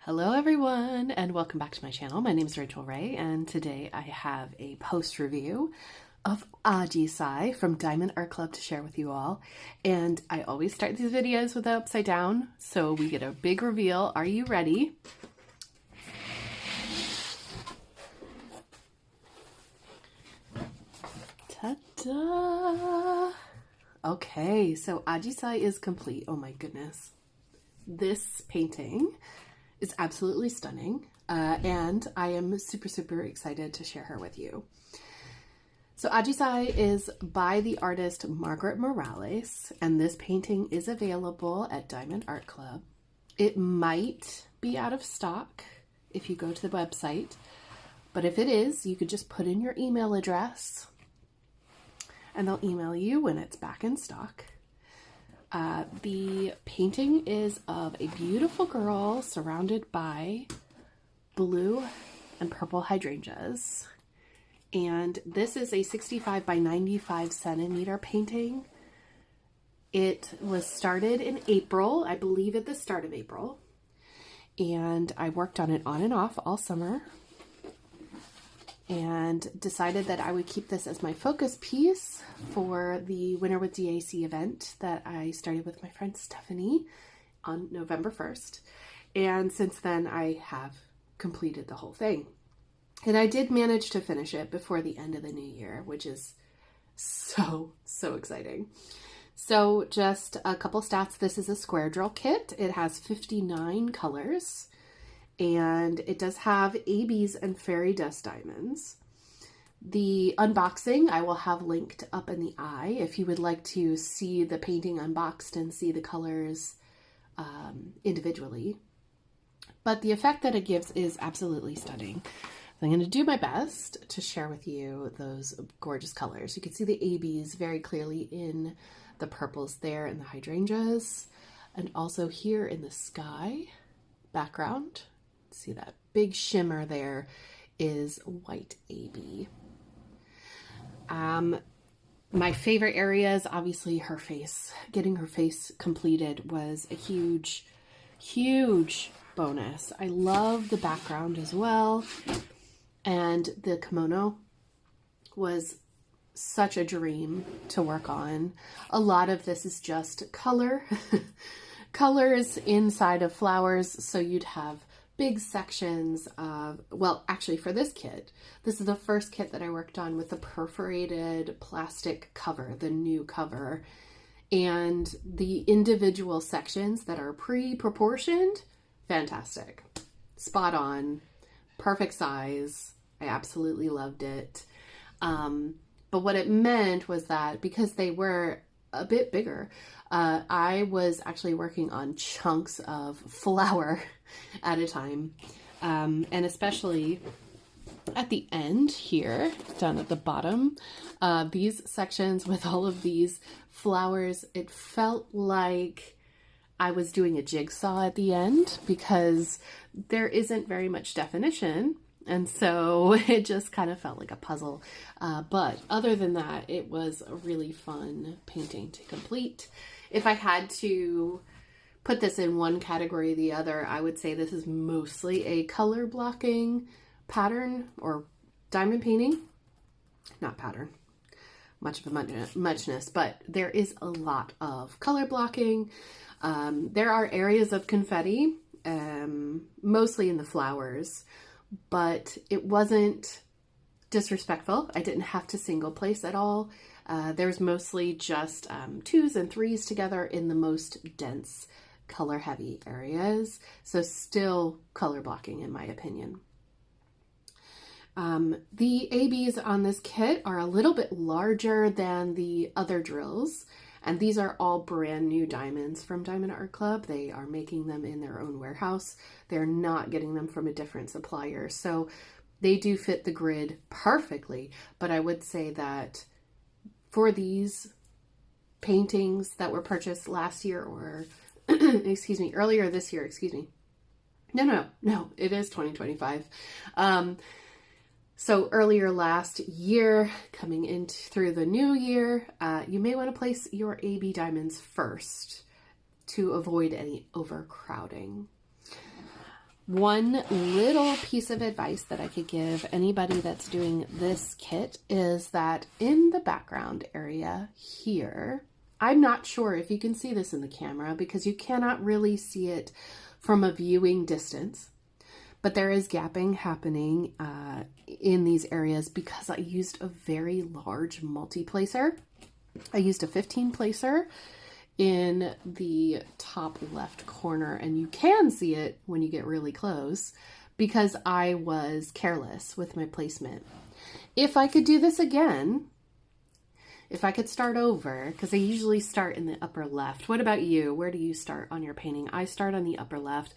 Hello everyone and welcome back to my channel. My name is Rachel Ray and today I have a post review of Ajisai from Diamond Art Club to share with you all. And I always start these videos with the upside down so we get a big reveal. Are you ready? Ta-da! Okay, so Ajisai is complete. Oh my goodness. This painting is absolutely stunning, and I am super excited to share her with you. So Ajisai is by the artist Margaret Morales, and this painting is available at Diamond Art Club. It might be out of stock if you go to the website, but if it is, you could just put in your email address and they'll email you when it's back in stock. The painting is of a beautiful girl surrounded by blue and purple hydrangeas. And this is a 65 by 95 centimeter painting. It was started in April, I believe at the start of April. And I worked on it on and off all summer. And decided that I would keep this as my focus piece for the Winter with DAC event that I started with my friend Stephanie on November 1st. And since then I have completed the whole thing. And I did manage to finish it before the end of the new year, which is so exciting. So just a couple stats. This is a square drill kit. It has 59 colors. And it does have ABs and fairy dust diamonds. The unboxing I will have linked up in the eye if you would like to see the painting unboxed and see the colors individually. But the effect that it gives is absolutely stunning. I'm going to do my best to share with you those gorgeous colors. You can see the ABs very clearly in the purples there and the hydrangeas, and also here in the sky background. See that big shimmer there is white AB. My favorite areas, obviously her face. Getting her face completed was a huge bonus. I love the background as well. And the kimono was such a dream to work on. A lot of this is just color. Colors inside of flowers, so you'd have big sections of, well, actually for this kit, this is the first kit that I worked on with the perforated plastic cover, the new cover, and the individual sections that are pre-proportioned, fantastic, spot on, perfect size. I absolutely loved it. But what it meant was that because they were a bit bigger, I was actually working on chunks of flour at a time, and especially at the end here, down at the bottom, these sections with all of these flowers, it felt like I was doing a jigsaw at the end because there isn't very much definition. And so it just kind of felt like a puzzle. But other than that, it was a really fun painting to complete. If I had to put this in one category or the other, I would say this is mostly a color blocking pattern or diamond painting. Not pattern, much of a muchness, but there is a lot of color blocking. There are areas of confetti, mostly in the flowers, but it wasn't disrespectful. I didn't have to single place at all. There's mostly just 2s and 3s together in the most dense, color heavy areas. So still color blocking in my opinion. The ABs on this kit are a little bit larger than the other drills. And these are all brand new diamonds from Diamond Art Club. They are making them in their own warehouse. They're not getting them from a different supplier. So they do fit the grid perfectly. But I would say that for these paintings that were purchased last year or, excuse me, earlier this year, excuse me. No, it is 2025. So earlier last year, coming into through the new year, you may want to place your AB diamonds first to avoid any overcrowding. One little piece of advice that I could give anybody that's doing this kit is that in the background area here, I'm not sure if you can see this in the camera because you cannot really see it from a viewing distance, but there is gapping happening in these areas because I used a very large multi-placer. I used a 15 placer in the top left corner, and you can see it when you get really close because I was careless with my placement. If I could do this again, if I could start over, because I usually start in the upper left. What about you? Where do you start on your painting? I start on the upper left.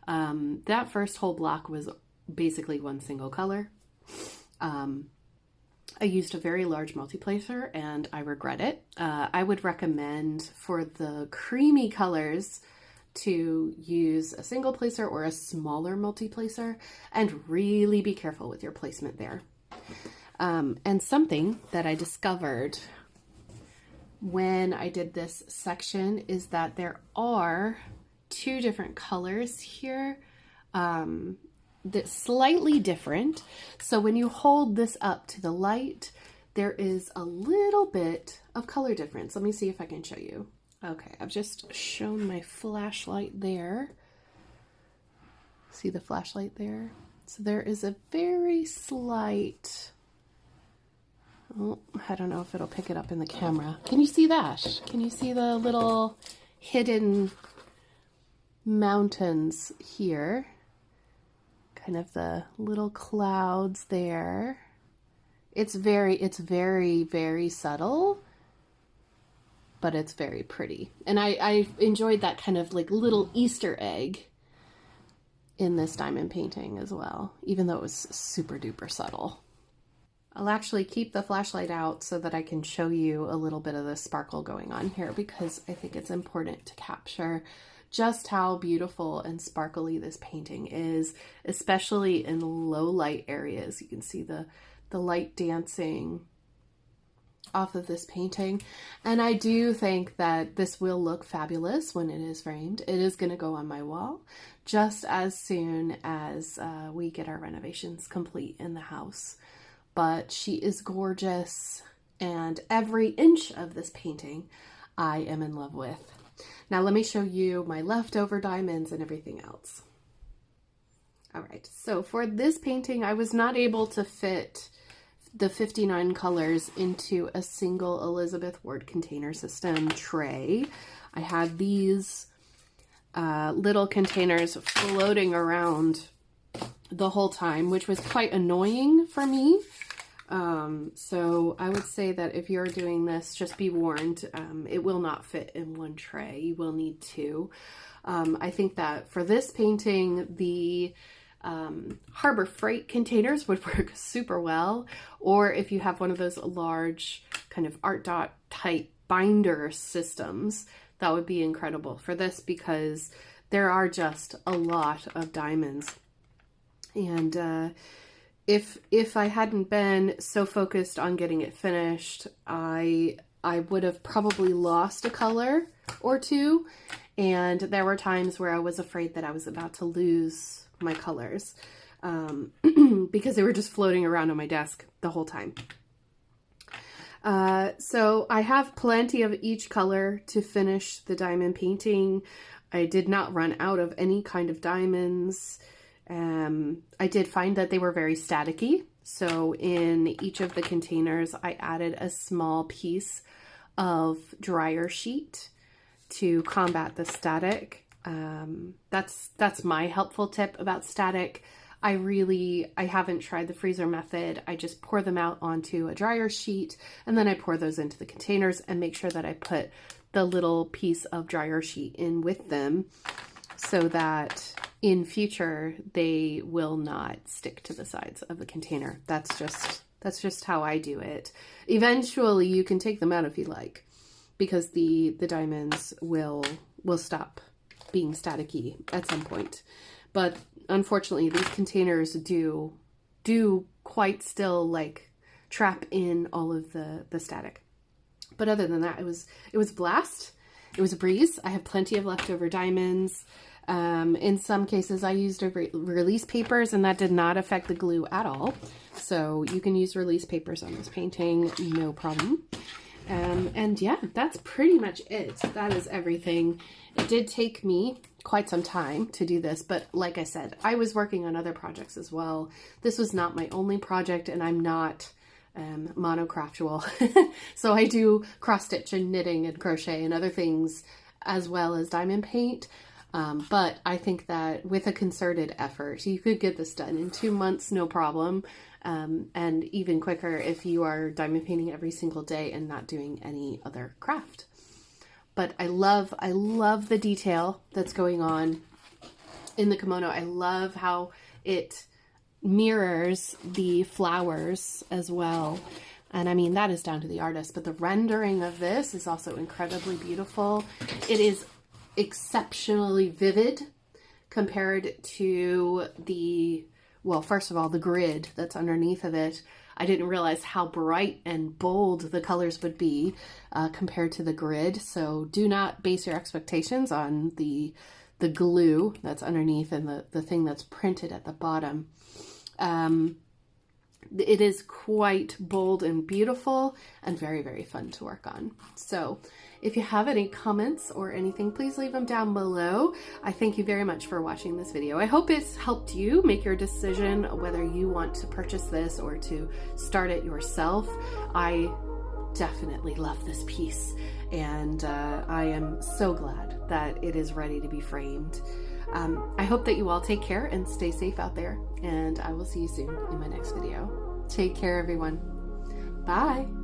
That first whole block was basically one single color. I used a very large multi-placer and I regret it. I would recommend for the creamy colors to use a single placer or a smaller multi-placer and really be careful with your placement there. And something that I discovered when I did this section is that there are two different colors here. That's slightly different. So when you hold this up to the light, there is a little bit of color difference. Let me see if I can show you. Okay, I've just shown my flashlight there. See the flashlight there? So there is a very slight, oh, I don't know if it'll pick it up in the camera. Can you see that? Can you see the little hidden mountains here? Kind of the little clouds there. It's very, very subtle, but it's very pretty. And I enjoyed that kind of like little Easter egg in this diamond painting as well, even though it was super duper subtle. I'll actually keep the flashlight out so that I can show you a little bit of the sparkle going on here because I think it's important to capture just how beautiful and sparkly this painting is, especially in low light areas. You can see the light dancing off of this painting. And I do think that this will look fabulous when it is framed. It is going to go on my wall just as soon as we get our renovations complete in the house. But she is gorgeous, and every inch of this painting I am in love with. Now let me show you my leftover diamonds and everything else. All right, so for this painting, I was not able to fit the 59 colors into a single Elizabeth Ward container system tray. I had these little containers floating around the whole time, which was quite annoying for me. So I would say that if you're doing this, just be warned, it will not fit in one tray. You will need two. I think that for this painting, the Harbor Freight containers would work super well. Or if you have one of those large kind of art dot type binder systems, that would be incredible for this because there are just a lot of diamonds. And if I hadn't been so focused on getting it finished, I would have probably lost a color or two. And there were times where I was afraid that I was about to lose my colors because they were just floating around on my desk the whole time. So I have plenty of each color to finish the diamond painting. I did not run out of any kind of diamonds. I did find that they were very staticky. So in each of the containers, I added a small piece of dryer sheet to combat the static. That's my helpful tip about static. I haven't tried the freezer method. I just pour them out onto a dryer sheet and then I pour those into the containers and make sure that I put the little piece of dryer sheet in with them so that in future they will not stick to the sides of the container. That's just how I do it. Eventually you can take them out if you like, because the diamonds will stop being staticky at some point. But unfortunately these containers do quite still like trap in all of the static. But other than that, it was blast. it was a breeze. I have plenty of leftover diamonds. In some cases I used release papers, and that did not affect the glue at all. So you can use release papers on this painting, no problem. And yeah, that's pretty much it. That is everything. It did take me quite some time to do this, but like I said, I was working on other projects as well. This was not my only project, and I'm not monocraftual. So I do cross stitch and knitting and crochet and other things as well as diamond paint. But I think that with a concerted effort, you could get this done in 2 months, no problem. And even quicker if you are diamond painting every single day and not doing any other craft. But I love the detail that's going on in the kimono. I love how it mirrors the flowers as well. And I mean, that is down to the artist, but the rendering of this is also incredibly beautiful. It is exceptionally vivid compared to the, well, first of all, the grid that's underneath of it. I didn't realize how bright and bold the colors would be compared to the grid. So do not base your expectations on the glue that's underneath and the thing that's printed at the bottom. It is quite bold and beautiful and very, very fun to work on. So if you have any comments or anything, please leave them down below. I thank you very much for watching this video. I hope it's helped you make your decision whether you want to purchase this or to start it yourself. I definitely love this piece, and I am so glad that it is ready to be framed. I hope that you all take care and stay safe out there, and I will see you soon in my next video. Take care, everyone. Bye.